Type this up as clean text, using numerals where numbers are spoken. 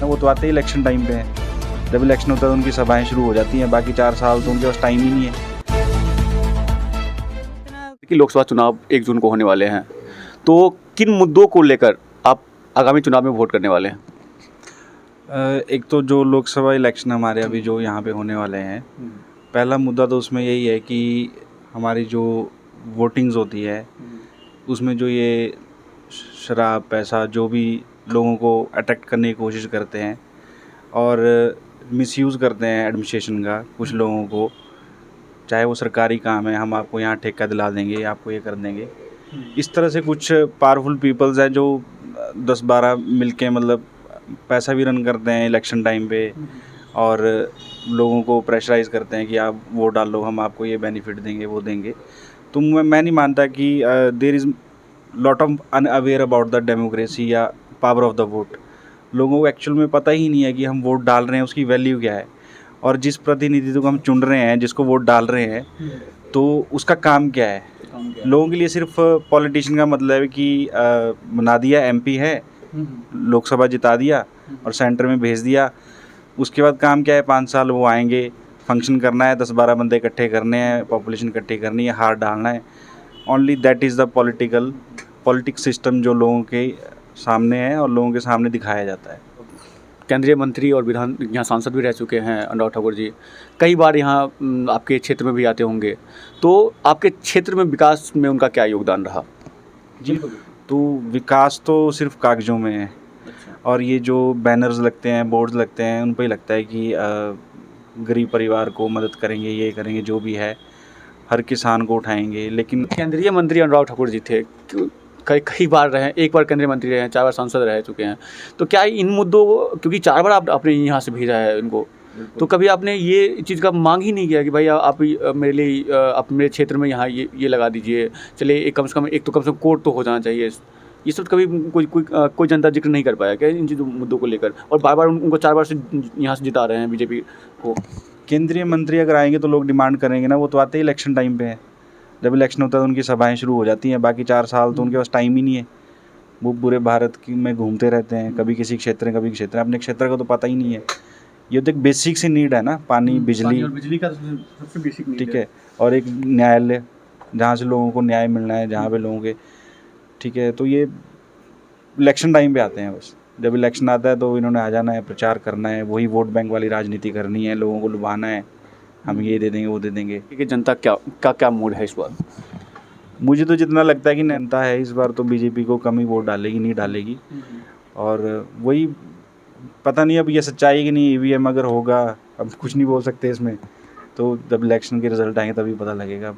वो तो आते ही इलेक्शन टाइम पे हैं। जब इलेक्शन होता है तो उनकी सभाएं शुरू हो जाती हैं, बाकी 4 साल तो उनके पास टाइम ही नहीं है। कि लोकसभा चुनाव 1 जून को होने वाले हैं, तो किन मुद्दों को लेकर आप आगामी चुनाव में वोट करने वाले हैं? एक तो जो लोकसभा इलेक्शन हमारे अभी जो यहाँ पे होने वाले हैं, पहला मुद्दा तो उसमें यही है कि हमारी जो वोटिंग्स होती है उसमें जो ये शराब पैसा जो भी लोगों को अट्रैक्ट करने की कोशिश करते हैं और मिसयूज़ करते हैं एडमिनिस्ट्रेशन का कुछ लोगों को, चाहे वो सरकारी काम है, हम आपको यहाँ ठेका दिला देंगे, आपको ये कर देंगे। इस तरह से कुछ पावरफुल पीपल्स हैं जो 10-12 मिलके मतलब पैसा भी रन करते हैं इलेक्शन टाइम पे और लोगों को प्रेशराइज़ करते हैं कि आप वोट डालो, हम आपको ये बेनिफिट देंगे, वो देंगे। तो मैं नहीं मानता कि there is lot of unaware about the democracy या पावर ऑफ द वोट। लोगों को एक्चुअल में पता ही नहीं है कि हम वोट डाल रहे हैं उसकी वैल्यू क्या है और जिस प्रतिनिधित्व को हम चुन रहे हैं, जिसको वोट डाल रहे हैं, तो उसका काम क्या है। लोगों के लिए सिर्फ पॉलिटिशियन का मतलब है कि बना दिया, एमपी है, लोकसभा जिता दिया और सेंटर में भेज दिया। उसके बाद काम क्या है, 5 साल वो आएंगे, फंक्शन करना है, 10-12 बंदे इकट्ठे करने हैं, पॉपुलेशन इकट्ठी करनी है, हार डालना है। Only that is the politics system जो लोगों के सामने है और लोगों के सामने दिखाया जाता है। केंद्रीय मंत्री और विधान यहाँ सांसद भी रह चुके हैं अनुराग ठाकुर जी, कई बार यहाँ आपके क्षेत्र में भी आते होंगे, तो आपके क्षेत्र में विकास में उनका क्या योगदान रहा? जी, तो विकास तो सिर्फ कागज़ों में है और ये जो बैनर्स लगते हैं, बोर्ड्स लगते हैं, उन पे ही लगता है कि गरीब परिवार को मदद करेंगे, ये करेंगे, जो भी है, हर किसान को उठाएंगे। लेकिन केंद्रीय मंत्री अनुराग ठाकुर जी थे, कई बार रहे, एक बार केंद्रीय मंत्री रहे हैं, 4 बार सांसद रह चुके हैं, तो क्या इन मुद्दों को, क्योंकि 4 बार आपने यहाँ से भेजा है इनको, तो कभी आपने ये चीज़ का मांग ही नहीं किया कि भाई आप मेरे लिए आप मेरे क्षेत्र में यहाँ ये लगा दीजिए, चलिए एक कम से कम कोर्ट तो हो जाना चाहिए। ये सब कभी कोई जनता जिक्र नहीं कर पाया क्या इन चीज़ों मुद्दों को लेकर? और बार उनको 4 बार से यहाँ से जिता रहे हैं बीजेपी को। केंद्रीय मंत्री अगर आएंगे तो लोग डिमांड करेंगे ना, वो तो आते ही इलेक्शन टाइम पे हैं। जब इलेक्शन होता है तो उनकी सभाएं शुरू हो जाती हैं, बाकी 4 साल तो उनके पास टाइम ही नहीं है। वो पूरे भारत में घूमते रहते हैं, कभी किसी क्षेत्र में, कभी क्षेत्र में, अपने क्षेत्र का तो पता ही नहीं है। ये तो एक बेसिक सी नीड है ना, पानी, बिजली का सबसे बेसिक नीड ठीक है, और एक न्यायालय जहाँ से लोगों को न्याय मिलना है, जहाँ पे लोगों के ठीक है। तो ये इलेक्शन टाइम पे आते हैं बस। जब इलेक्शन आता है तो इन्होंने आ जाना है, प्रचार करना है, वही वोट बैंक वाली राजनीति करनी है, लोगों को लुभाना है, हम ये दे देंगे, वो दे देंगे। कि जनता क्या मूड है इस बार? मुझे तो जितना लगता है कि जनता है इस बार तो बीजेपी को कम ही वोट डालेगी, नहीं डालेगी। और वही पता नहीं अब ये सच्चाई है कि नहीं, ईवीएम अगर होगा, अब कुछ नहीं बोल सकते इसमें, तो जब इलेक्शन के रिजल्ट आएंगे तभी पता लगेगा।